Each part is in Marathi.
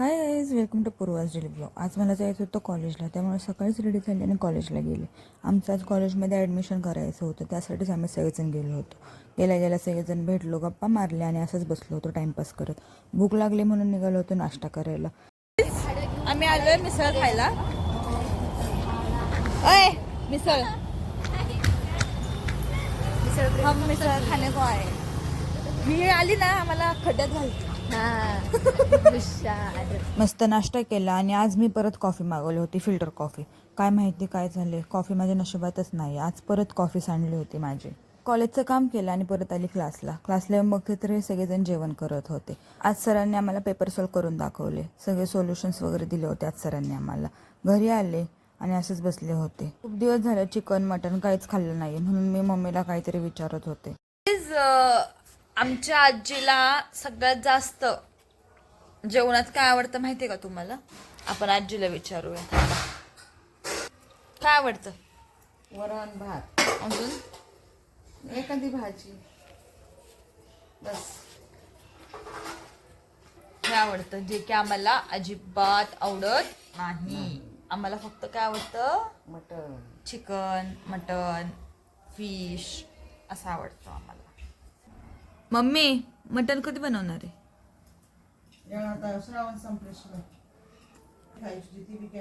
High guys, welcome to Purva's daily blog. आज मला जायचं होतं कॉलेजला, त्यामुळे सकाळीच रेडी झाली आणि कॉलेजला गेले. आमचं आज कॉलेजमध्ये ॲडमिशन करायचं होतं, त्यासाठीच आम्ही सगळेजण गेलो होतो. गेल्या गेल्या सगळेजण भेटलो, गप्पा मारल्या आणि असंच बसलो होतो टाईमपास करत. भूक लागली म्हणून निघालो होतो नाश्ता करायला. आम्ही आलोय मिसळ खायला. अय मिसळ हम मिसळ खाणे को आहे. मी आली ना आम्हाला खड्ड्यात घालते. मस्त नाश्ता केला आणि आज मी परत कॉफी मागवली होती, फिल्टर कॉफी. काय माहिती काय झाले, कॉफी माझ्या नशिबातच नाही. आज परत कॉफी सांडली होती माझी. कॉलेजचं काम केलं आणि परत आली क्लासला येऊन बघते तर हे सगळेजण जेवण करत होते. आज सरांनी आम्हाला पेपर सॉल्व करून दाखवले. सगळे सोल्युशन्स वगैरे दिले होते आज सरांनी आम्हाला. घरी आले आणि असेच बसले होते. खूप दिवस झाले चिकन मटन काहीच खाल्लं नाही, म्हणून मी मम्मीला काहीतरी विचारत होते. आमच्या आजीला सगळ्यात जास्त जेवणात काय आवडतं माहितीये का तुम्हाला? आपण आजीला विचारूया. काय आवडतं? वरण भात, अजून एखादी भाजी, बस. हे आवडतं जे की आम्हाला अजिबात आवडत नाही. आम्हाला फक्त काय आवडतं? मटण. चिकन, मटन, फिश असं आवडतं आम्हाला. मम्मी, मटन कधी बनवणार आहे? आता श्रावण संपल्याशिवाय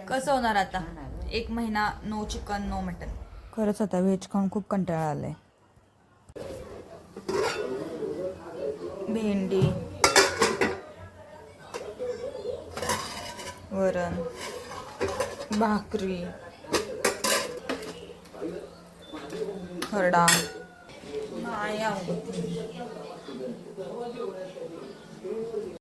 कसं होणार आता? 1 महिना नो चिकन नो मटन. खरंच आता व्हेज खाऊन खूप कंटाळा आलाय. भेंडी, वरण, भाकरी, खरडा नाही आवडत.